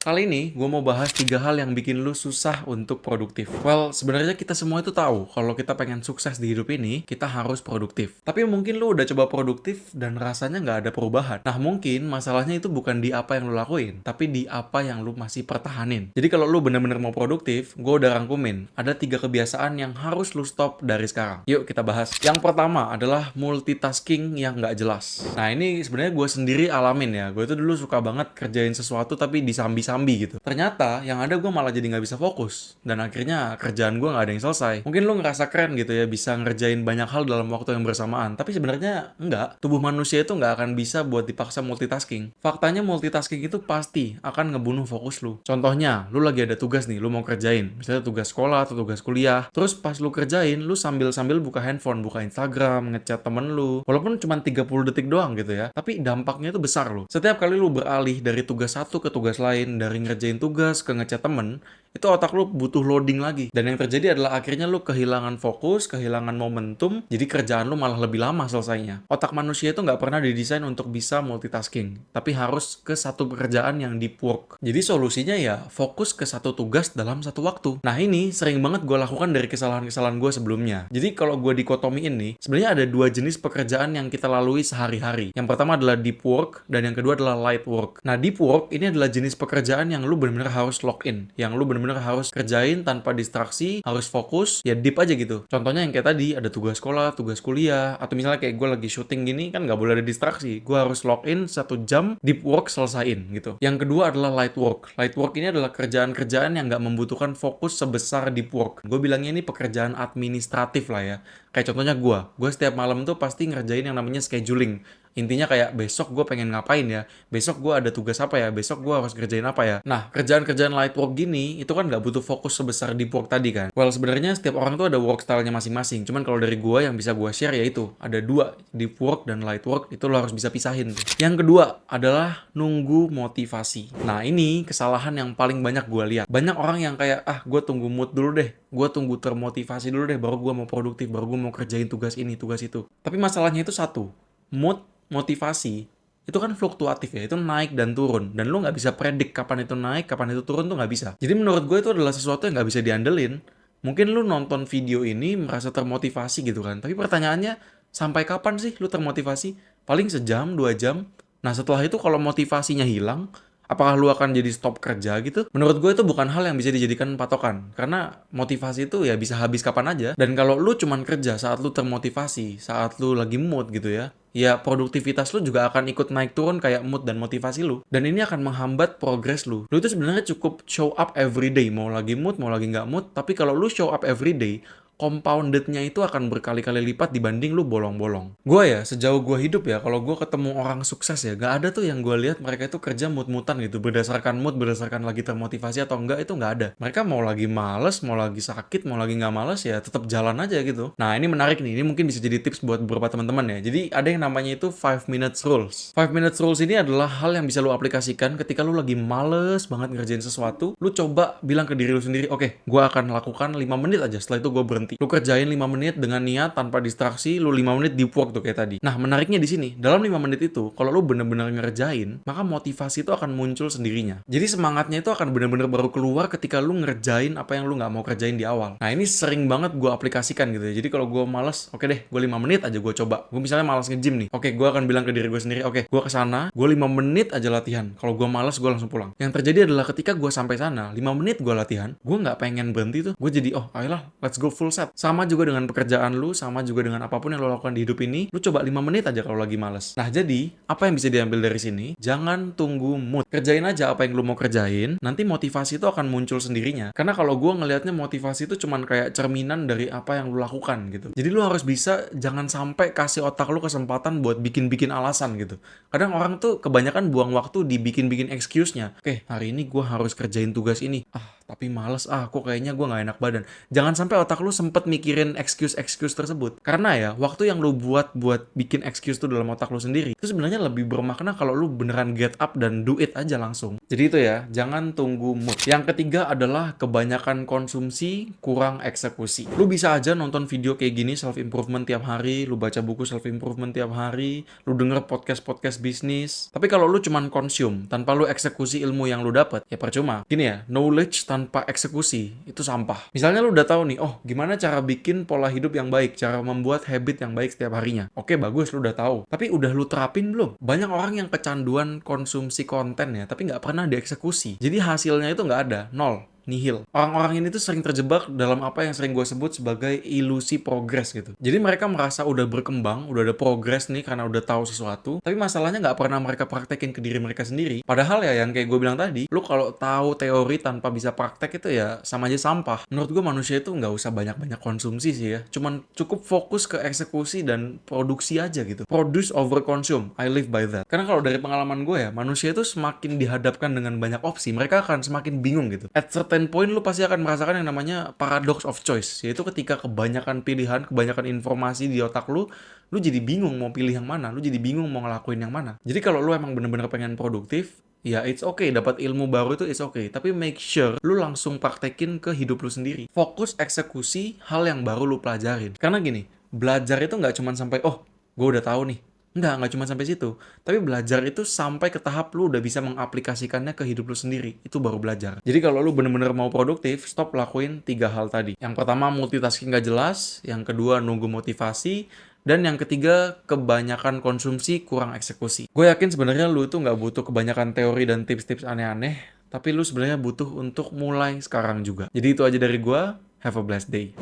Kali ini gue mau bahas 3 hal yang bikin lu susah untuk produktif. Well, sebenarnya kita semua itu tahu kalau kita pengen sukses di hidup ini, kita harus produktif. Tapi mungkin lu udah coba produktif dan rasanya nggak ada perubahan. Nah, mungkin masalahnya itu bukan di apa yang lu lakuin, tapi di apa yang lu masih pertahanin. Jadi kalau lu bener-bener mau produktif, gue udah rangkumin. Ada 3 kebiasaan yang harus lu stop dari sekarang. Yuk kita bahas. Yang pertama adalah multitasking yang nggak jelas. Nah, ini sebenarnya gue sendiri alamin ya. Gue itu dulu suka banget kerjain sesuatu tapi disambi-sambi gitu. Ternyata yang ada gue malah jadi nggak bisa fokus dan akhirnya kerjaan gue nggak ada yang selesai. Mungkin lu ngerasa keren gitu ya bisa ngerjain banyak hal dalam waktu yang bersamaan, tapi sebenarnya enggak. Tubuh manusia itu nggak akan bisa buat dipaksa multitasking. Faktanya multitasking itu pasti akan ngebunuh fokus lu. Contohnya, lu lagi ada tugas nih, lu mau kerjain, misalnya tugas sekolah atau tugas kuliah. Terus pas lu kerjain, lu sambil-sambil buka handphone, buka Instagram, ngechat temen lu. Walaupun cuma 30 detik doang gitu ya, tapi dampaknya itu besar lu. Setiap kali lu beralih dari tugas satu ke tugas lain, dari ngerjain tugas ke ngechat temen, itu otak lu butuh loading lagi. Dan yang terjadi adalah akhirnya lu kehilangan fokus, kehilangan momentum, jadi kerjaan lu malah lebih lama selesainya. Otak manusia itu nggak pernah didesain untuk bisa multitasking, tapi harus ke satu pekerjaan yang deep work. Jadi solusinya ya fokus ke satu tugas dalam satu waktu. Nah, ini sering banget gue lakukan dari kesalahan-kesalahan gue sebelumnya. Jadi kalau gue dikotomiin nih, sebenarnya ada 2 jenis pekerjaan yang kita lalui sehari-hari. Yang pertama adalah deep work, dan yang kedua adalah light work. Nah, deep work ini adalah jenis pekerjaan yang lu benar-benar harus lock in, yang lu benar-benar harus kerjain tanpa distraksi, harus fokus, ya deep aja gitu. Contohnya yang kayak tadi, ada tugas sekolah, tugas kuliah, atau misalnya kayak gue lagi syuting gini, kan nggak boleh ada distraksi. Gue harus lock in 1 jam, deep work selesaiin gitu. Yang kedua adalah light work. Light work ini adalah kerjaan-kerjaan yang nggak membutuhkan fokus sebesar deep work. Gue bilangnya ini pekerjaan administratif lah ya. Kayak contohnya gue setiap malam tuh pasti ngerjain yang namanya scheduling. Intinya kayak besok gue pengen ngapain ya, besok gue ada tugas apa ya, besok gue harus kerjain apa ya. Nah, kerjaan-kerjaan light work gini, itu kan nggak butuh fokus sebesar deep work tadi kan. Well, sebenarnya setiap orang tuh ada work style-nya masing-masing. Cuman kalau dari gue yang bisa gue share yaitu ada 2, deep work dan light work, itu lo harus bisa pisahin tuh. Yang kedua adalah nunggu motivasi. Nah, ini kesalahan yang paling banyak gue lihat. Banyak orang yang kayak, gue tunggu mood dulu deh, gue tunggu termotivasi dulu deh, baru gue mau produktif, baru gue mau kerjain tugas ini, tugas itu. Tapi masalahnya itu satu, mood, motivasi itu kan fluktuatif ya, itu naik dan turun, dan lu nggak bisa predik kapan itu naik, kapan itu turun tuh nggak bisa. Jadi menurut gue itu adalah sesuatu yang nggak bisa diandelin. Mungkin lu nonton video ini merasa termotivasi gitu kan, tapi pertanyaannya, sampai kapan sih lu termotivasi? Paling sejam, 2 jam. Nah, setelah itu kalau motivasinya hilang, apakah lu akan jadi stop kerja gitu? Menurut gue itu bukan hal yang bisa dijadikan patokan. Karena motivasi itu ya bisa habis kapan aja. Dan kalau lu cuman kerja saat lu termotivasi, saat lu lagi mood gitu ya produktivitas lu juga akan ikut naik turun kayak mood dan motivasi lu. Dan ini akan menghambat progres lu. Lu itu sebenarnya cukup show up every day. Mau lagi mood, mau lagi nggak mood. Tapi kalau lu show up every day, compoundednya itu akan berkali-kali lipat dibanding lu bolong-bolong. Gue ya, sejauh gue hidup ya, kalau gue ketemu orang sukses ya, gak ada tuh yang gue lihat mereka itu kerja mood-moodan gitu, berdasarkan mood, berdasarkan lagi termotivasi atau enggak, itu nggak ada. Mereka mau lagi males, mau lagi sakit, mau lagi nggak males ya tetap jalan aja gitu. Nah, ini menarik nih, ini mungkin bisa jadi tips buat beberapa teman-teman ya. Jadi ada yang namanya itu 5 minutes rules. 5 minutes rules ini adalah hal yang bisa lu aplikasikan ketika lu lagi males banget ngerjain sesuatu. Lu coba bilang ke diri lu sendiri, oke, gue akan lakukan 5 menit aja, setelah itu gue berhenti. Lu kerjain 5 menit dengan niat tanpa distraksi, lu 5 menit deep work tuh kayak tadi. Nah, menariknya di sini, dalam 5 menit itu, kalau lu bener-bener ngerjain, maka motivasi itu akan muncul sendirinya. Jadi semangatnya itu akan bener-bener baru keluar ketika lu ngerjain apa yang lu nggak mau kerjain di awal. Nah, ini sering banget gue aplikasikan gitu ya. Jadi kalau gue males, oke deh, gue 5 menit aja gue coba. Gue misalnya malas nge-gym nih. Oke, gue akan bilang ke diri gue sendiri, oke, gue kesana, gue 5 menit aja latihan. Kalau gue malas, gue langsung pulang. Yang terjadi adalah ketika gue sampai sana, 5 menit gue latihan, gue nggak pengen berhenti tuh. Gue jadi, oh ayolah, let's go full set. Sama juga dengan pekerjaan lu, sama juga dengan apapun yang lo lakukan di hidup ini, lu coba 5 menit aja kalau lagi males. Nah, jadi, apa yang bisa diambil dari sini? Jangan tunggu mood. Kerjain aja apa yang lu mau kerjain, nanti motivasi itu akan muncul sendirinya. Karena kalau gue ngelihatnya motivasi itu cuman kayak cerminan dari apa yang lu lakukan gitu. Jadi lu harus bisa, jangan sampai kasih otak lu kesempatan buat bikin-bikin alasan gitu. Kadang orang tuh kebanyakan buang waktu di bikin-bikin excuse-nya. Oke, hari ini gue harus kerjain tugas ini. tapi males kok kayaknya gue nggak enak badan. Jangan sampai otak lu sempet mikirin excuse tersebut. Karena ya, waktu yang lu buat bikin excuse tuh dalam otak lu sendiri, itu sebenarnya lebih bermakna kalau lu beneran get up dan do it aja langsung. Jadi itu ya, jangan tunggu mood. Yang ketiga adalah kebanyakan konsumsi, kurang eksekusi. Lu bisa aja nonton video kayak gini self improvement tiap hari, lu baca buku self improvement tiap hari, lu denger podcast bisnis. Tapi kalau lu cuman consume tanpa lu eksekusi ilmu yang lu dapat, ya percuma. Gini ya, knowledge tanpa eksekusi itu sampah. Misalnya lu udah tahu nih, oh gimana cara bikin pola hidup yang baik, cara membuat habit yang baik setiap harinya. Oke, bagus, lu udah tahu. Tapi udah lu terapin belum? Banyak orang yang kecanduan konsumsi konten ya, tapi nggak pernah dieksekusi. Jadi hasilnya itu nggak ada, nol. Nihil. Orang-orang ini tuh sering terjebak dalam apa yang sering gue sebut sebagai ilusi progres gitu. Jadi mereka merasa udah berkembang, udah ada progres nih karena udah tahu sesuatu, tapi masalahnya nggak pernah mereka praktekin ke diri mereka sendiri. Padahal ya yang kayak gue bilang tadi, lu kalau tahu teori tanpa bisa praktek itu ya sama aja sampah. Menurut gue manusia itu nggak usah banyak-banyak konsumsi sih ya. Cuman cukup fokus ke eksekusi dan produksi aja gitu. Produce over consume. I live by that. Karena kalau dari pengalaman gue ya, manusia itu semakin dihadapkan dengan banyak opsi, mereka akan semakin bingung gitu. At certain point lu pasti akan merasakan yang namanya paradox of choice, yaitu ketika kebanyakan pilihan, kebanyakan informasi di otak lu jadi bingung mau pilih yang mana, lu jadi bingung mau ngelakuin yang mana. Jadi kalau lu emang bener-bener pengen produktif, ya it's okay, dapat ilmu baru itu it's okay, tapi make sure lu langsung praktekin ke hidup lu sendiri. Fokus eksekusi hal yang baru lu pelajarin. Karena gini, belajar itu nggak cuma sampai, oh gue udah tahu nih. Nggak cuma sampai situ. Tapi belajar itu sampai ke tahap lu udah bisa mengaplikasikannya ke hidup lu sendiri. Itu baru belajar. Jadi kalau lu bener-bener mau produktif, stop lakuin 3 hal tadi. Yang pertama, multitasking nggak jelas. Yang kedua, nunggu motivasi. Dan yang ketiga, kebanyakan konsumsi, kurang eksekusi. Gue yakin sebenarnya lu itu nggak butuh kebanyakan teori dan tips-tips aneh-aneh. Tapi lu sebenarnya butuh untuk mulai sekarang juga. Jadi itu aja dari gue. Have a blessed day.